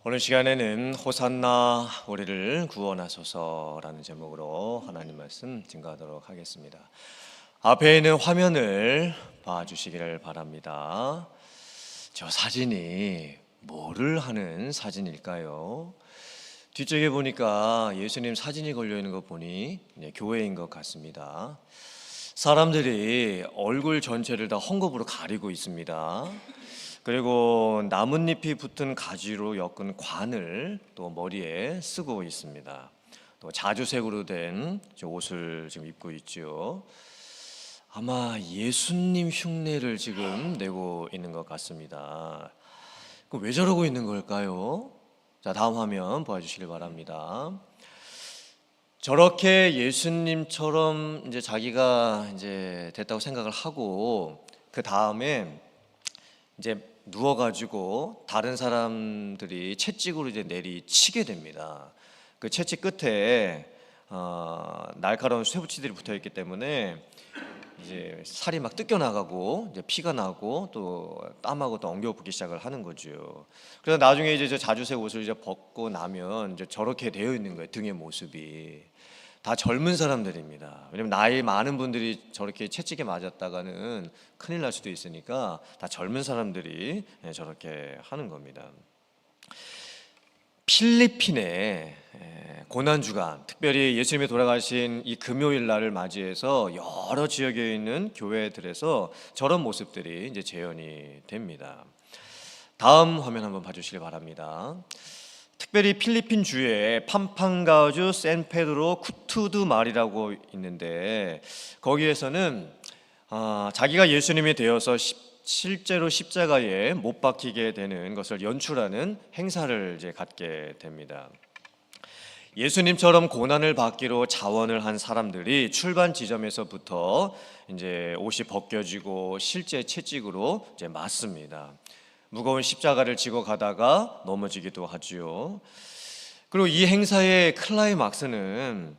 오늘 시간에는 호산나 우리를 구원하소서라는 제목으로 하나님 말씀 증거하도록 하겠습니다. 앞에 있는 화면을 봐주시기를 바랍니다. 저 사진이 뭐를 하는 사진일까요? 뒤쪽에 보니까 예수님 사진이 걸려있는 거 보니 교회인 것 같습니다. 사람들이 얼굴 전체를 다 헝겊으로 가리고 있습니다. 그리고 나뭇잎이 붙은 가지로 엮은 관을 또 머리에 쓰고 있습니다. 또 자주색으로 된 옷을 지금 입고 있죠. 아마 예수님 흉내를 지금 내고 있는 것 같습니다. 왜 저러고 있는 걸까요? 자, 다음 화면 보여주시길 바랍니다. 저렇게 예수님처럼 이제 자기가 이제 됐다고 생각을 하고 그 다음에 이제 누워가지고 다른 사람들이 채찍으로 이제 내리치게 됩니다. 그 채찍 끝에 날카로운 쇠붙이들이 붙어 있기 때문에 이제 살이 막 뜯겨 나가고 이제 피가 나고 또 땀하고 또 엉겨붙기 시작을 하는 거죠. 그래서 나중에 이제 저 자주색 옷을 이제 벗고 나면 이제 저렇게 되어 있는 거예요. 등의 모습이 다 젊은 사람들입니다. 왜냐면 나이 많은 분들이 저렇게 채찍에 맞았다가는 큰일 날 수도 있으니까 다 젊은 사람들이 저렇게 하는 겁니다. 필리핀의 고난주간, 특별히 예수님이 돌아가신 이 금요일 날을 맞이해서 여러 지역에 있는 교회들에서 저런 모습들이 이제 재현이 됩니다. 다음 화면 한번 봐주시기 바랍니다. 특별히 필리핀 주에 팜팡가우주 샌페드로 쿠투드말이라고 있는데 거기에서는 자기가 예수님이 되어서 실제로 십자가에 못 박히게 되는 것을 연출하는 행사를 이제 갖게 됩니다. 예수님처럼 고난을 받기로 자원을 한 사람들이 출발 지점에서부터 이제 옷이 벗겨지고 실제 채찍으로 이제 맞습니다. 무거운 십자가를 지고 가다가 넘어지기도 하지요. 그리고 이 행사의 클라이막스는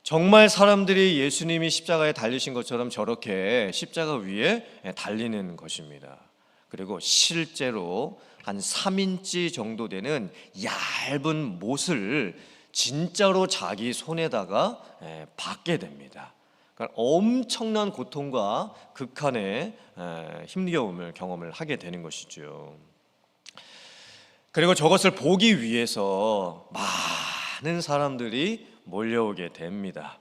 정말 사람들이 예수님이 십자가에 달리신 것처럼 저렇게 십자가 위에 달리는 것입니다. 그리고 실제로 한 3인치 정도 되는 얇은 못을 진짜로 자기 손에다가 박게 됩니다. 그러니까 엄청난 고통과 극한의 힘겨움을 경험을 하게 되는 것이죠. 그리고 저것을 보기 위해서 많은 사람들이 몰려오게 됩니다.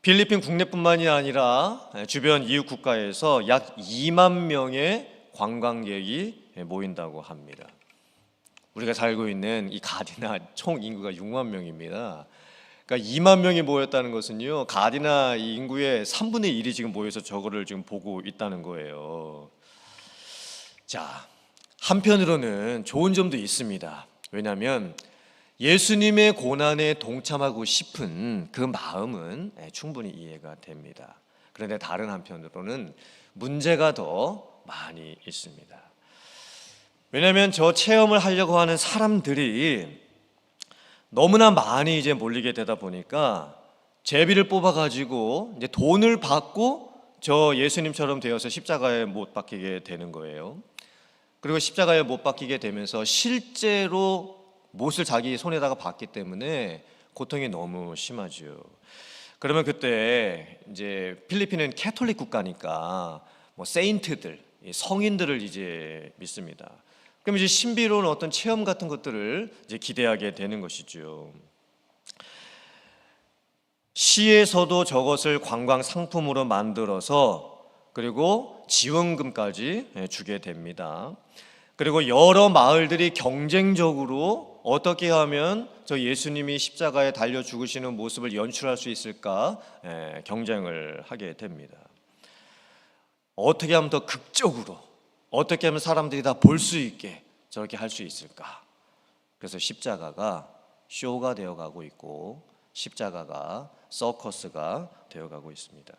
필리핀 국내뿐만이 아니라 주변 이웃 국가에서 약 2만 명의 관광객이 모인다고 합니다. 우리가 살고 있는 이 가디나 총 인구가 6만 명입니다. 그러니까 2만 명이 모였다는 것은요, 가디나 이 인구의 3분의 1이 지금 모여서 저거를 지금 보고 있다는 거예요. 자, 한편으로는 좋은 점도 있습니다. 왜냐하면 예수님의 고난에 동참하고 싶은 그 마음은 충분히 이해가 됩니다. 그런데 다른 한편으로는 문제가 더 많이 있습니다. 왜냐하면 저 체험을 하려고 하는 사람들이 너무나 많이 이제 몰리게 되다 보니까 제비를 뽑아가지고 이제 돈을 받고 저 예수님처럼 되어서 십자가에 못 박히게 되는 거예요. 그리고 십자가에 못 박히게 되면서 실제로 못을 자기 손에다가 박기 때문에 고통이 너무 심하죠. 그러면 그때 이제 필리핀은 캐톨릭 국가니까 뭐 세인트들, 성인들을 이제 믿습니다. 그럼 이제 신비로운 어떤 체험 같은 것들을 이제 기대하게 되는 것이죠. 시에서도 저것을 관광 상품으로 만들어서 그리고 지원금까지 주게 됩니다. 그리고 여러 마을들이 경쟁적으로 어떻게 하면 저 예수님이 십자가에 달려 죽으시는 모습을 연출할 수 있을까 경쟁을 하게 됩니다. 어떻게 하면 더 극적으로, 어떻게 하면 사람들이 다 볼 수 있게 저렇게 할 수 있을까? 그래서 십자가가 쇼가 되어가고 있고 십자가가 서커스가 되어가고 있습니다.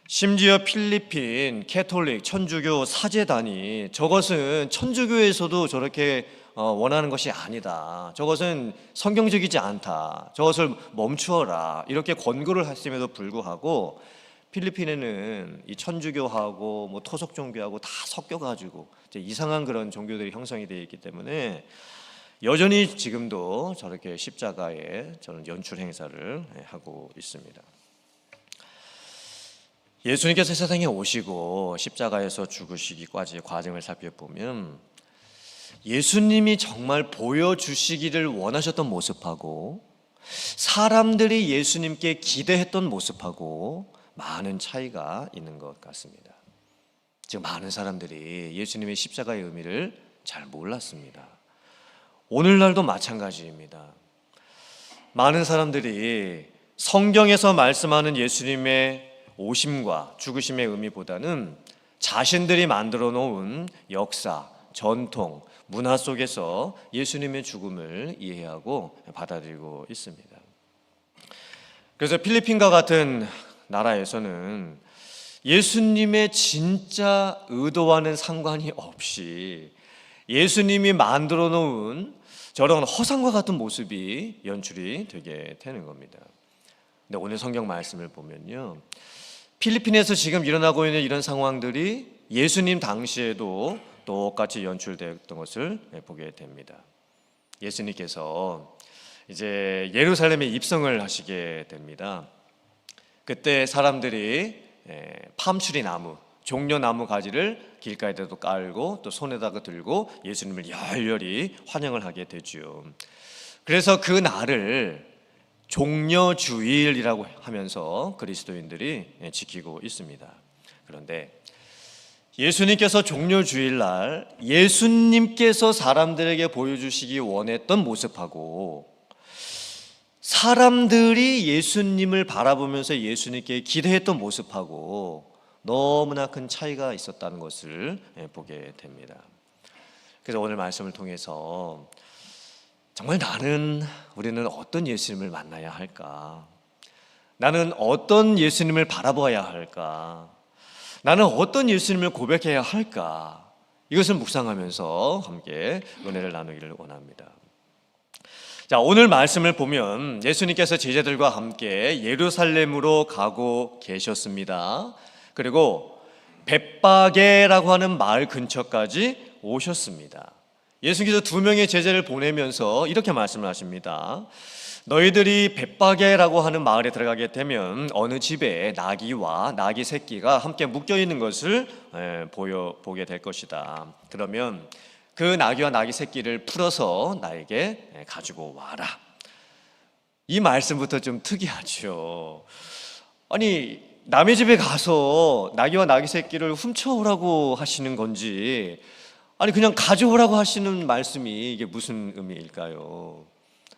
심지어 필리핀 캐톨릭 천주교 사제단이 저것은 천주교에서도 저렇게 원하는 것이 아니다, 저것은 성경적이지 않다, 저것을 멈추어라, 이렇게 권고를 했음에도 불구하고 필리핀에는 이 천주교하고 뭐 토속 종교하고 다 섞여가지고 이제 이상한 그런 종교들이 형성이 되어 있기 때문에 여전히 지금도 저렇게 십자가에 저는 연출 행사를 하고 있습니다. 예수님께서 세상에 오시고 십자가에서 죽으시기까지의 과정을 살펴보면 예수님이 정말 보여주시기를 원하셨던 모습하고 사람들이 예수님께 기대했던 모습하고 많은 차이가 있는 것 같습니다. 지금 많은 사람들이 예수님의 십자가의 의미를 잘 몰랐습니다. 오늘날도 마찬가지입니다. 많은 사람들이 성경에서 말씀하는 예수님의 오심과 죽으심의 의미보다는 자신들이 만들어 놓은 역사, 전통, 문화 속에서 예수님의 죽음을 이해하고 받아들이고 있습니다. 그래서 필리핀과 같은 나라에서는 예수님의 진짜 의도와는 상관이 없이 예수님이 만들어 놓은 저런 허상과 같은 모습이 연출이 되게 되는 겁니다. 근데 오늘 성경 말씀을 보면요, 필리핀에서 지금 일어나고 있는 이런 상황들이 예수님 당시에도 똑같이 연출되었던 것을 보게 됩니다. 예수님께서 이제 예루살렘에 입성을 하시게 됩니다. 그때 사람들이 팜추리 나무, 종려나무 가지를 길가에도 깔고 또 손에다가 들고 예수님을 열렬히 환영을 하게 되죠. 그래서 그 날을 종려주일이라고 하면서 그리스도인들이 지키고 있습니다. 그런데 예수님께서 종려주일날 예수님께서 사람들에게 보여주시기 원했던 모습하고 사람들이 예수님을 바라보면서 예수님께 기대했던 모습하고 너무나 큰 차이가 있었다는 것을 보게 됩니다. 그래서 오늘 말씀을 통해서 정말 우리는 어떤 예수님을 만나야 할까? 나는 어떤 예수님을 바라보아야 할까? 나는 어떤 예수님을 고백해야 할까? 이것을 묵상하면서 함께 은혜를 나누기를 원합니다. 자, 오늘 말씀을 보면 예수님께서 제자들과 함께 예루살렘으로 가고 계셨습니다. 그리고 벳바게라고 하는 마을 근처까지 오셨습니다. 예수님께서 2명의 제자를 보내면서 이렇게 말씀을 하십니다. 너희들이 벳바게라고 하는 마을에 들어가게 되면 어느 집에 나귀와 나귀 새끼가 함께 묶여 있는 것을 보게 될 것이다. 그러면 그 나귀와 나귀 새끼를 풀어서 나에게 가지고 와라. 이 말씀부터 좀 특이하죠. 아니, 남의 집에 가서 나귀와 나귀 새끼를 훔쳐오라고 하시는 건지, 아니 그냥 가져오라고 하시는 말씀이 이게 무슨 의미일까요?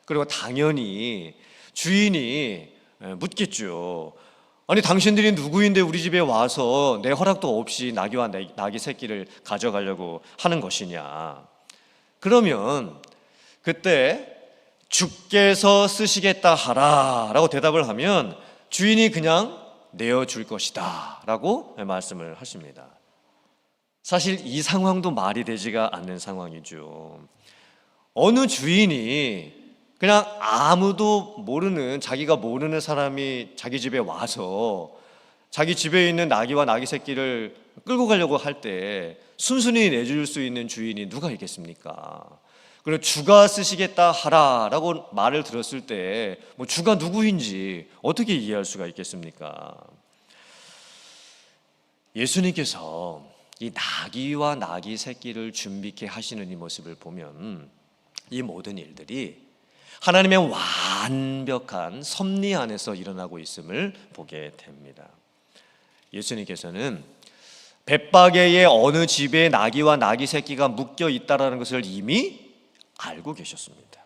그리고 당연히 주인이 묻겠죠. 아니 당신들이 누구인데 우리 집에 와서 내 허락도 없이 나귀와 나귀 새끼를 가져가려고 하는 것이냐. 그러면 그때 주께서 쓰시겠다 하라 라고 대답을 하면 주인이 그냥 내어줄 것이다 라고 말씀을 하십니다. 사실 이 상황도 말이 되지가 않는 상황이죠. 어느 주인이 그냥 아무도 모르는, 자기가 모르는 사람이 자기 집에 와서 자기 집에 있는 나귀와 나귀 새끼를 끌고 가려고 할 때 순순히 내줄 수 있는 주인이 누가 있겠습니까? 그리고 주가 쓰시겠다 하라라고 말을 들었을 때 뭐 주가 누구인지 어떻게 이해할 수가 있겠습니까? 예수님께서 이 나귀와 나귀 새끼를 준비케 하시는 이 모습을 보면 이 모든 일들이 하나님의 완벽한 섭리 안에서 일어나고 있음을 보게 됩니다. 예수님께서는 벳바게의 어느 집에 나귀와 나귀 새끼가 묶여 있다라는 것을 이미 알고 계셨습니다.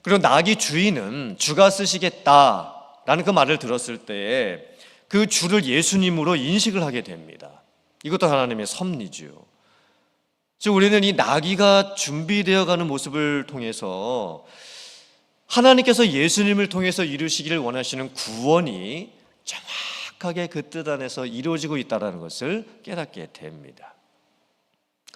그리고 나귀 주인은 주가 쓰시겠다라는 그 말을 들었을 때 그 주를 예수님으로 인식을 하게 됩니다. 이것도 하나님의 섭리죠. 즉 우리는 이 나귀가 준비되어 가는 모습을 통해서 하나님께서 예수님을 통해서 이루시기를 원하시는 구원이 정확하게 그 뜻 안에서 이루어지고 있다는 것을 깨닫게 됩니다.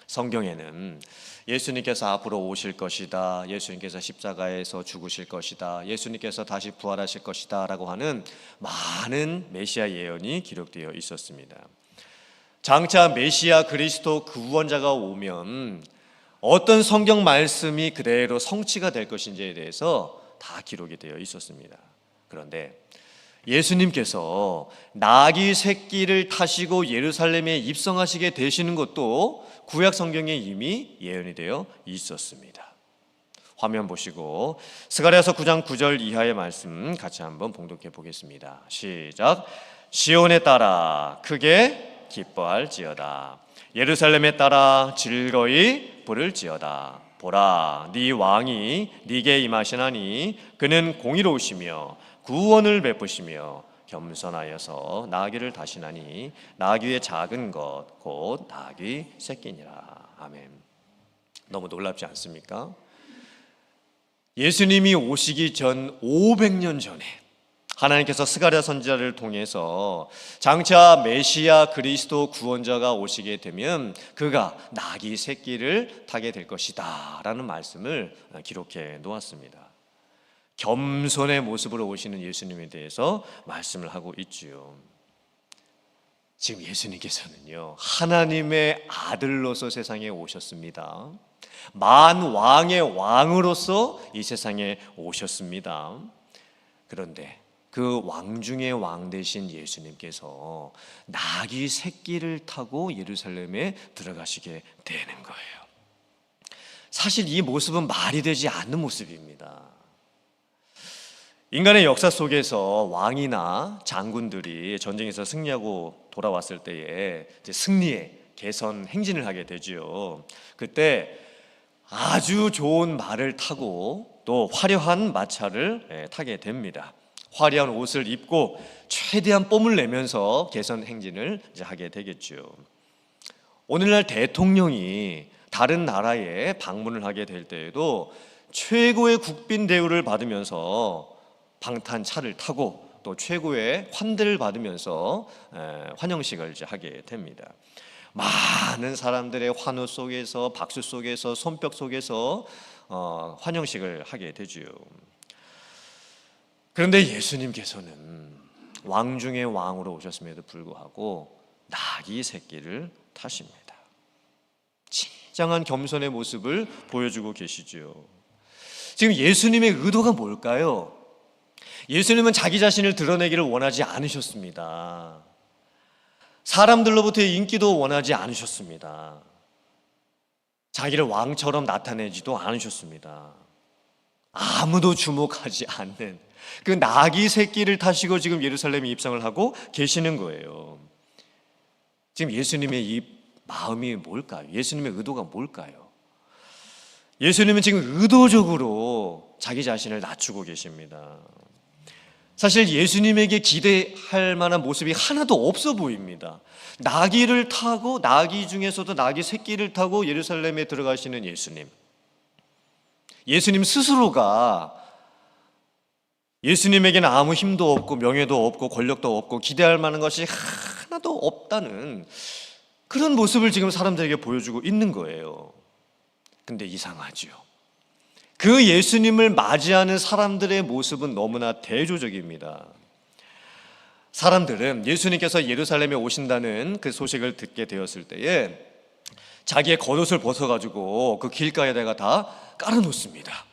성경에는 예수님께서 앞으로 오실 것이다, 예수님께서 십자가에서 죽으실 것이다, 예수님께서 다시 부활하실 것이다 라고 하는 많은 메시아 예언이 기록되어 있었습니다. 장차 메시아 그리스도 구원자가 오면 어떤 성경 말씀이 그대로 성취가 될 것인지에 대해서 다 기록이 되어 있었습니다. 그런데 예수님께서 나귀 새끼를 타시고 예루살렘에 입성하시게 되시는 것도 구약 성경에 이미 예언이 되어 있었습니다. 화면 보시고 스가랴서 9장 9절 이하의 말씀 같이 한번 봉독해 보겠습니다. 시작. 시온에 따라 크게 기뻐할지어다. 예루살렘에 따라 즐거이 부를지어다. 보라, 네 왕이 네게 임하시나니 그는 공의로우시며 구원을 베푸시며 겸손하여서 나귀를 타시나니 나귀의 작은 것 곧 나귀 새끼니라. 아멘. 너무 놀랍지 않습니까? 예수님이 오시기 전 500년 전에 하나님께서 스가랴 선지자를 통해서 장차 메시아 그리스도 구원자가 오시게 되면 그가 나귀 새끼를 타게 될 것이다 라는 말씀을 기록해 놓았습니다. 겸손의 모습으로 오시는 예수님에 대해서 말씀을 하고 있지요. 지금 예수님께서는요, 하나님의 아들로서 세상에 오셨습니다. 만왕의 왕으로서 이 세상에 오셨습니다. 그런데 그 왕 중의 왕 되신 예수님께서 나귀 새끼를 타고 예루살렘에 들어가시게 되는 거예요. 사실 이 모습은 말이 되지 않는 모습입니다. 인간의 역사 속에서 왕이나 장군들이 전쟁에서 승리하고 돌아왔을 때에 승리의 개선 행진을 하게 되지요. 그때 아주 좋은 말을 타고 또 화려한 마차를 타게 됩니다. 화려한 옷을 입고 최대한 뽐을 내면서 개선 행진을 하게 되겠죠. 오늘날 대통령이 다른 나라에 방문을 하게 될 때에도 최고의 국빈 대우를 받으면서 방탄차를 타고 또 최고의 환대를 받으면서 환영식을 하게 됩니다. 많은 사람들의 환호 속에서, 박수 속에서, 손뼉 속에서 환영식을 하게 되죠. 그런데 예수님께서는 왕 중의 왕으로 오셨음에도 불구하고 나귀 새끼를 타십니다. 진정한 겸손의 모습을 보여주고 계시죠. 지금 예수님의 의도가 뭘까요? 예수님은 자기 자신을 드러내기를 원하지 않으셨습니다. 사람들로부터의 인기도 원하지 않으셨습니다. 자기를 왕처럼 나타내지도 않으셨습니다. 아무도 주목하지 않는 그 나귀 새끼를 타시고 지금 예루살렘에 입성을 하고 계시는 거예요. 지금 예수님의 이 마음이 뭘까요? 예수님의 의도가 뭘까요? 예수님은 지금 의도적으로 자기 자신을 낮추고 계십니다. 사실 예수님에게 기대할 만한 모습이 하나도 없어 보입니다. 나귀를 타고, 나귀 중에서도 나귀 새끼를 타고 예루살렘에 들어가시는 예수님. 예수님 스스로가 예수님에게는 아무 힘도 없고 명예도 없고 권력도 없고 기대할 만한 것이 하나도 없다는 그런 모습을 지금 사람들에게 보여주고 있는 거예요. 근데 이상하죠. 그 예수님을 맞이하는 사람들의 모습은 너무나 대조적입니다. 사람들은 예수님께서 예루살렘에 오신다는 그 소식을 듣게 되었을 때에 자기의 겉옷을 벗어가지고 그 길가에다가 다 깔아놓습니다.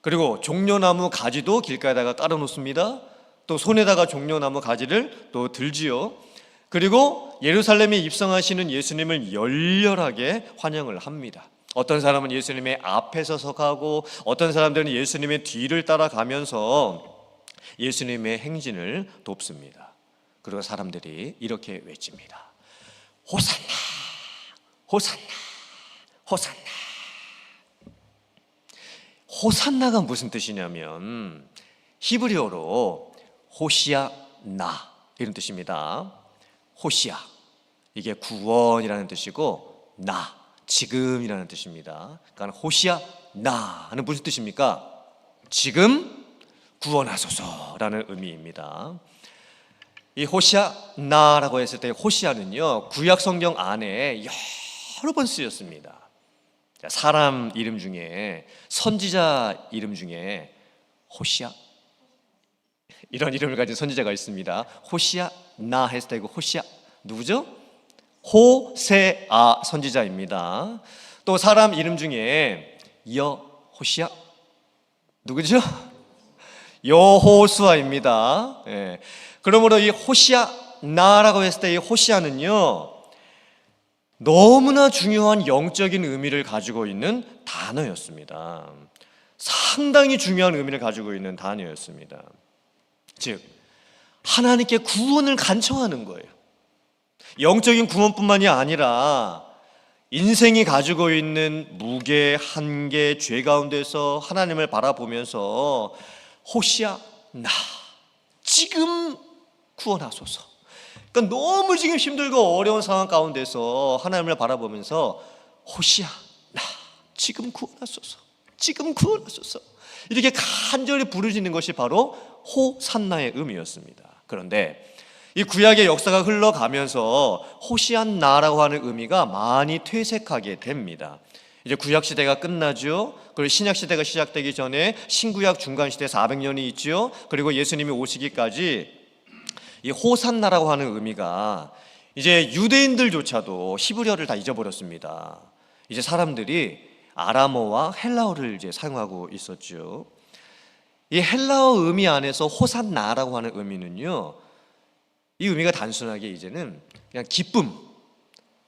그리고 종려나무 가지도 길가에다가 깔아놓습니다. 또 손에다가 종려나무 가지를 또 들지요. 그리고 예루살렘에 입성하시는 예수님을 열렬하게 환영을 합니다. 어떤 사람은 예수님의 앞에 서서 어떤 사람들은 예수님의 뒤를 따라가면서 예수님의 행진을 돕습니다. 그리고 사람들이 이렇게 외칩니다. 호산나, 호산나, 호산나. 호산나가 무슨 뜻이냐면 히브리어로 호시아나 이런 뜻입니다. 호시아, 이게 구원이라는 뜻이고 나, 지금이라는 뜻입니다. 그러니까 호시아나 하는 무슨 뜻입니까? 지금 구원하소서라는 의미입니다. 이 호시아나라고 했을 때 호시아는요, 구약 성경 안에 여러 번 쓰였습니다. 사람 이름 중에, 선지자 이름 중에 호시아, 이런 이름을 가진 선지자가 있습니다. 호시아나 했을 때 그 호시아 누구죠? 호세아 선지자입니다. 또 사람 이름 중에 여호시아 누구죠? 여호수아입니다. 예. 그러므로 이 호시아 나라고 했을 때 이 호시아는요 너무나 중요한 영적인 의미를 가지고 있는 단어였습니다. 상당히 중요한 의미를 가지고 있는 단어였습니다. 즉 하나님께 구원을 간청하는 거예요. 영적인 구원뿐만이 아니라 인생이 가지고 있는 무게, 한계, 죄 가운데서 하나님을 바라보면서 호시아 나 지금 구원하소서. 그러니까 너무 지금 힘들고 어려운 상황 가운데서 하나님을 바라보면서 호시아 나 지금 구원하소서, 지금 구원하소서 이렇게 간절히 부르짖는 것이 바로 호산나의 의미였습니다. 그런데 이 구약의 역사가 흘러가면서 호시안나라고 하는 의미가 많이 퇴색하게 됩니다. 이제 구약 시대가 끝나죠. 그리고 신약 시대가 시작되기 전에 신구약 중간 시대 400년이 있죠. 그리고 예수님이 오시기까지 이 호산나라고 하는 의미가 이제 유대인들조차도 히브리어를 다 잊어버렸습니다. 이제 사람들이 아람어와 헬라어를 이제 사용하고 있었죠. 이 헬라어 의미 안에서 호산나라고 하는 의미는요, 이 의미가 단순하게 이제는 그냥 기쁨,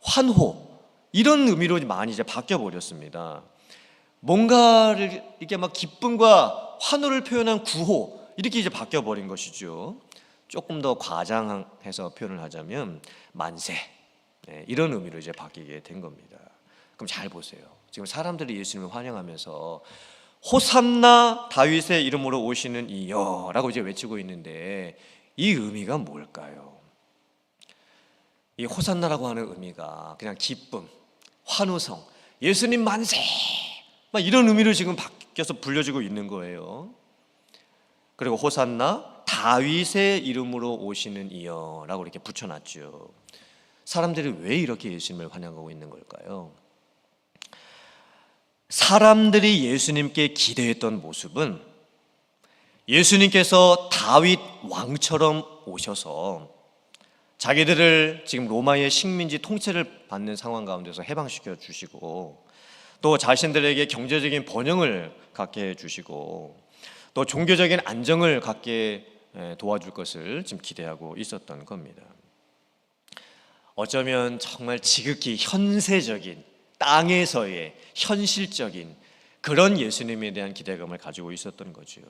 환호 이런 의미로 많이 이제 바뀌어 버렸습니다. 뭔가를 이렇게 막 기쁨과 환호를 표현한 구호 이렇게 이제 바뀌어 버린 것이죠. 조금 더 과장해서 표현을 하자면 만세 이런 의미로 이제 바뀌게 된 겁니다. 그럼 잘 보세요. 지금 사람들이 예수님을 환영하면서 호산나 다윗의 이름으로 오시는 이여라고 이제 외치고 있는데 이 의미가 뭘까요? 이 호산나라고 하는 의미가 그냥 기쁨, 환호성, 예수님 만세 막 이런 의미로 지금 바뀌어서 불려지고 있는 거예요. 그리고 호산나 다윗의 이름으로 오시는 이여라고 이렇게 붙여놨죠. 사람들이 왜 이렇게 예수님을 환영하고 있는 걸까요? 사람들이 예수님께 기대했던 모습은 예수님께서 다윗 왕처럼 오셔서 자기들을 지금 로마의 식민지 통치를 받는 상황 가운데서 해방시켜 주시고 또 자신들에게 경제적인 번영을 갖게 해주시고 또 종교적인 안정을 갖게 도와줄 것을 지금 기대하고 있었던 겁니다. 어쩌면 정말 지극히 현세적인 땅에서의 현실적인 그런 예수님에 대한 기대감을 가지고 있었던 거죠.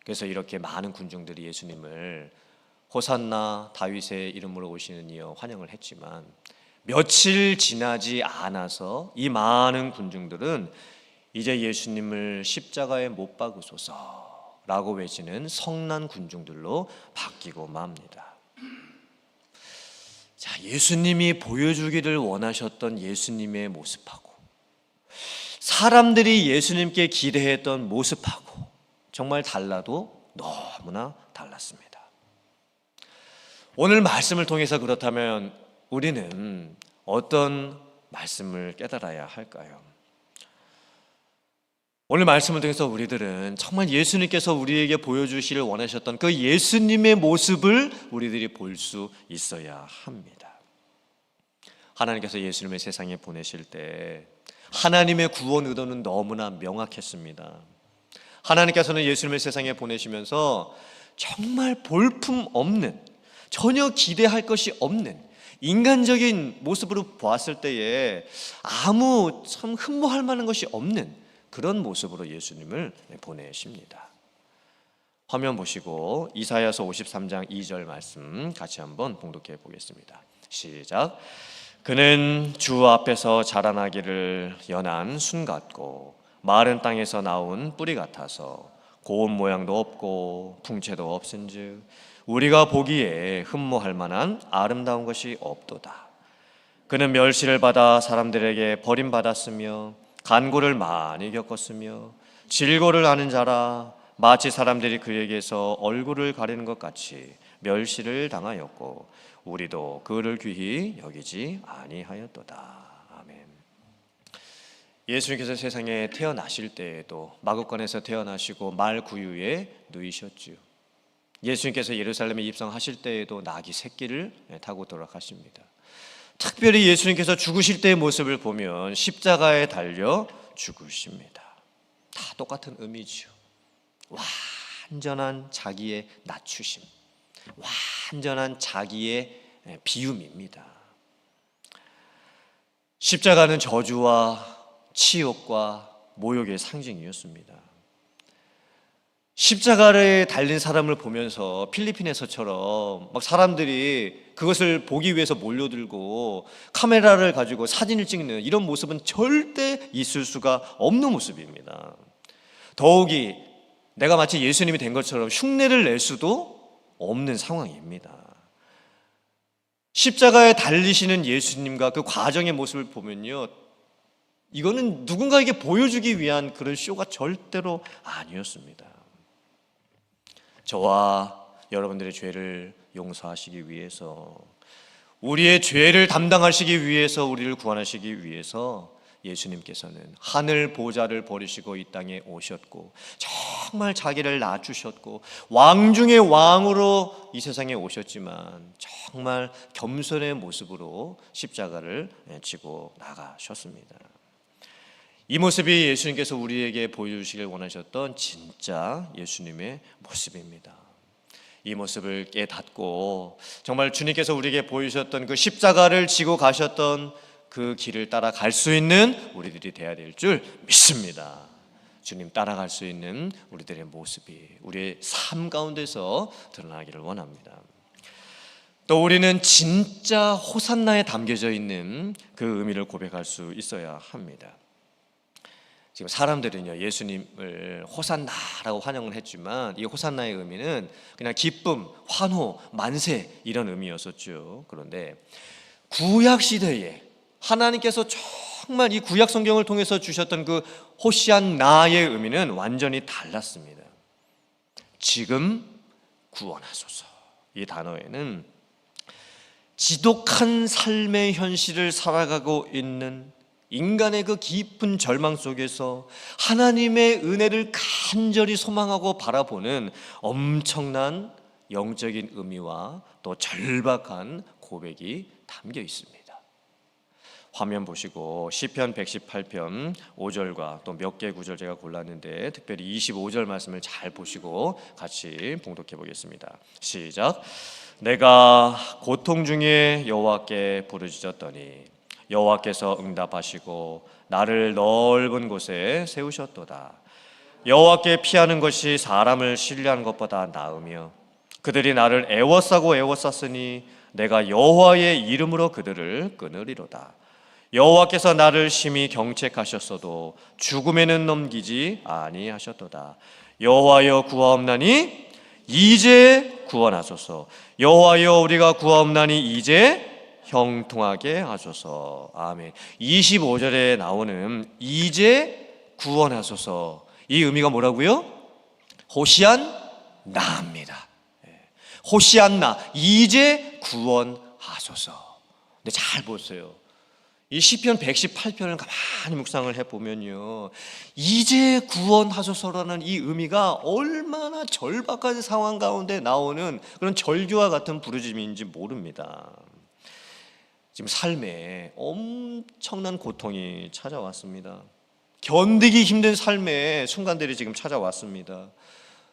그래서 이렇게 많은 군중들이 예수님을 호산나 다윗의 이름으로 오시는 이여 환영을 했지만 며칠 지나지 않아서 이 많은 군중들은 이제 예수님을 십자가에 못 박으소서라고 외치는 성난 군중들로 바뀌고 맙니다. 자, 예수님이 보여주기를 원하셨던 예수님의 모습하고 사람들이 예수님께 기대했던 모습하고 정말 달라도 너무나 달랐습니다. 오늘 말씀을 통해서 그렇다면 우리는 어떤 말씀을 깨달아야 할까요? 오늘 말씀을 통해서 우리들은 정말 예수님께서 우리에게 보여주시를 원하셨던 그 예수님의 모습을 우리들이 볼 수 있어야 합니다. 하나님께서 예수님을 세상에 보내실 때 하나님의 구원 의도는 너무나 명확했습니다. 하나님께서는 예수님을 세상에 보내시면서 정말 볼품 없는, 전혀 기대할 것이 없는 인간적인 모습으로 보았을 때에 아무 참 흠모할 만한 것이 없는 그런 모습으로 예수님을 보내십니다. 화면 보시고 이사야서 53장 2절 말씀 같이 한번 봉독해 보겠습니다. 시작. 그는 주 앞에서 자라나기를 연한 순 같고 마른 땅에서 나온 뿌리 같아서 고운 모양도 없고 풍채도 없은즉 우리가 보기에 흠모할 만한 아름다운 것이 없도다. 그는 멸시를 받아 사람들에게 버림받았으며 간고를 많이 겪었으며 질고를 아는 자라 마치 사람들이 그에게서 얼굴을 가리는 것 같이 멸시를 당하였고 우리도 그를 귀히 여기지 아니하였도다. 아멘. 예수님께서 세상에 태어나실 때에도 마구간에서 태어나시고 말 구유에 누이셨지요. 예수님께서 예루살렘에 입성하실 때에도 나귀 새끼를 타고 돌아가십니다. 특별히 예수님께서 죽으실 때의 모습을 보면 십자가에 달려 죽으십니다. 다 똑같은 의미죠. 완전한 자기의 낮추심, 완전한 자기의 비움입니다. 십자가는 저주와 치욕과 모욕의 상징이었습니다. 십자가를 달린 사람을 보면서 필리핀에서처럼 막 사람들이 그것을 보기 위해서 몰려들고 카메라를 가지고 사진을 찍는 이런 모습은 절대 있을 수가 없는 모습입니다. 더욱이 내가 마치 예수님이 된 것처럼 흉내를 낼 수도 없는 상황입니다. 십자가에 달리시는 예수님과 그 과정의 모습을 보면요, 이거는 누군가에게 보여주기 위한 그런 쇼가 절대로 아니었습니다. 저와 여러분들의 죄를 용서하시기 위해서, 우리의 죄를 담당하시기 위해서, 우리를 구원하시기 위해서 예수님께서는 하늘 보좌를 버리시고 이 땅에 오셨고 정말 자기를 낮추셨고 왕 중의 왕으로 이 세상에 오셨지만 정말 겸손의 모습으로 십자가를 지고 나가셨습니다. 이 모습이 예수님께서 우리에게 보여주시길 원하셨던 진짜 예수님의 모습입니다. 이 모습을 깨닫고 정말 주님께서 우리에게 보여주셨던 그 십자가를 지고 가셨던 그 길을 따라갈 수 있는 우리들이 되어야 될 줄 믿습니다. 주님 따라갈 수 있는 우리들의 모습이 우리의 삶 가운데서 드러나기를 원합니다. 또 우리는 진짜 호산나에 담겨져 있는 그 의미를 고백할 수 있어야 합니다. 지금 사람들은요, 예수님을 호산나라고 환영을 했지만 이 호산나의 의미는 그냥 기쁨, 환호, 만세 이런 의미였었죠. 그런데 구약 시대에 하나님께서 정말 이 구약 성경을 통해서 주셨던 그 호시안나의 의미는 완전히 달랐습니다. 지금 구원하소서. 이 단어에는 지독한 삶의 현실을 살아가고 있는 인간의 그 깊은 절망 속에서 하나님의 은혜를 간절히 소망하고 바라보는 엄청난 영적인 의미와 또 절박한 고백이 담겨 있습니다. 화면 보시고 시편 118편 5절과 또 몇 개 구절 제가 골랐는데 특별히 25절 말씀을 잘 보시고 같이 봉독해 보겠습니다. 시작. 내가 고통 중에 여호와께 부르짖었더니 여호와께서 응답하시고 나를 넓은 곳에 세우셨도다. 여호와께 피하는 것이 사람을 신뢰하는 것보다 나으며 그들이 나를 애워싸고 애워쌌으니 내가 여호와의 이름으로 그들을 끊으리로다. 여호와께서 나를 심히 경책하셨어도 죽음에는 넘기지 아니하셨도다. 여호와여 구하옵나니 이제 구원하소서. 여호와여 우리가 구하옵나니 이제 형통하게 하소서. 아멘. 25절에 나오는 이제 구원하소서, 이 의미가 뭐라고요? 호시안나입니다. 호시안나, 이제 구원하소서. 근데 잘 보세요. 이 시편 118편을 가만히 묵상을 해보면요, 이제 구원하소서라는 이 의미가 얼마나 절박한 상황 가운데 나오는 그런 절규와 같은 부르짖음인지 모릅니다. 지금 삶에 엄청난 고통이 찾아왔습니다. 견디기 힘든 삶의 순간들이 지금 찾아왔습니다.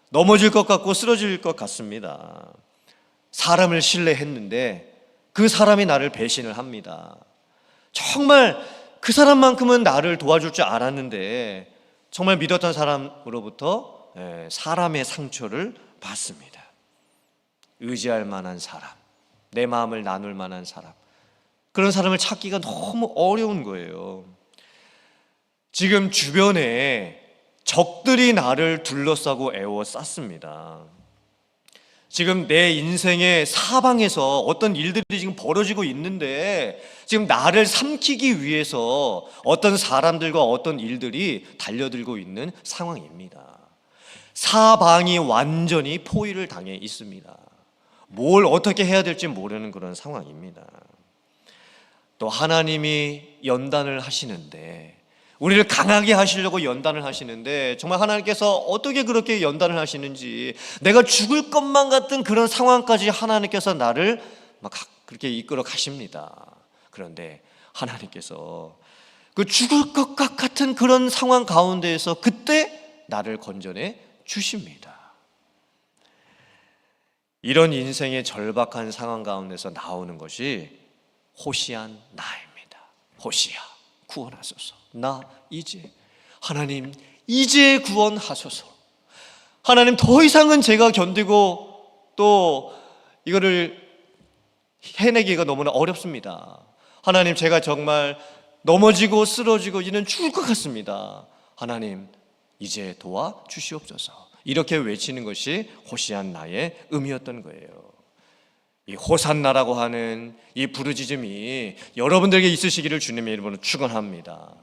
넘어질 것 같고 쓰러질 것 같습니다. 사람을 신뢰했는데 그 사람이 나를 배신을 합니다. 정말 그 사람만큼은 나를 도와줄 줄 알았는데 정말 믿었던 사람으로부터 사람의 상처를 받습니다. 의지할 만한 사람, 내 마음을 나눌 만한 사람, 그런 사람을 찾기가 너무 어려운 거예요. 지금 주변에 적들이 나를 둘러싸고 애워쌌습니다. 지금 내 인생의 사방에서 어떤 일들이 지금 벌어지고 있는데 지금 나를 삼키기 위해서 어떤 사람들과 어떤 일들이 달려들고 있는 상황입니다. 사방이 완전히 포위를 당해 있습니다. 뭘 어떻게 해야 될지 모르는 그런 상황입니다. 또 하나님이 연단을 하시는데, 우리를 강하게 하시려고 연단을 하시는데 정말 하나님께서 어떻게 그렇게 연단을 하시는지, 내가 죽을 것만 같은 그런 상황까지 하나님께서 나를 막 그렇게 이끌어 가십니다. 그런데 하나님께서 그 죽을 것 같은 그런 상황 가운데에서 그때 나를 건져내 주십니다. 이런 인생의 절박한 상황 가운데서 나오는 것이 호시안 나입니다. 호시아, 구원하소서. 나 이제, 하나님 이제 구원하소서. 하나님 더 이상은 제가 견디고 또 이거를 해내기가 너무나 어렵습니다. 하나님 제가 정말 넘어지고 쓰러지고 이는 죽을 것 같습니다. 하나님 이제 도와주시옵소서. 이렇게 외치는 것이 호시안 나의 의미였던 거예요. 이 호산나라고 하는 이 부르짖음이 여러분들에게 있으시기를 주님의 이름으로 축원합니다.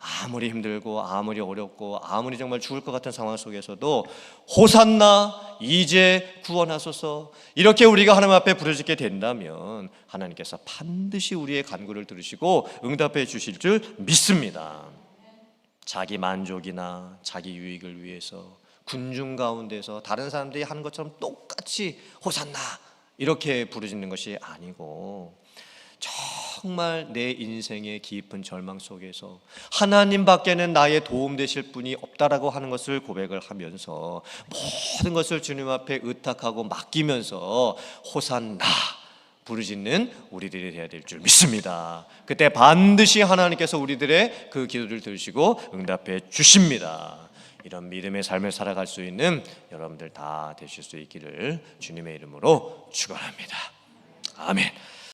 아무리 힘들고 아무리 어렵고 아무리 정말 죽을 것 같은 상황 속에서도 호산나 이제 구원하소서 이렇게 우리가 하나님 앞에 부르짖게 된다면 하나님께서 반드시 우리의 간구를 들으시고 응답해 주실 줄 믿습니다. 자기 만족이나 자기 유익을 위해서 군중 가운데서 다른 사람들이 하는 것처럼 똑같이 호산나 이렇게 부르짖는 것이 아니고 정말 내 인생의 깊은 절망 속에서 하나님밖에는 나의 도움 되실 분이 없다라고 하는 것을 고백을 하면서 모든 것을 주님 앞에 의탁하고 맡기면서 호산나 부르짖는 우리들이 되어야 될 줄 믿습니다. 그때 반드시 하나님께서 우리들의 그 기도를 들으시고 응답해 주십니다. 이런 믿음의 삶을 살아갈 수 있는 여러분들 다 되실 수 있기를 주님의 이름으로 축원합니다. 아멘.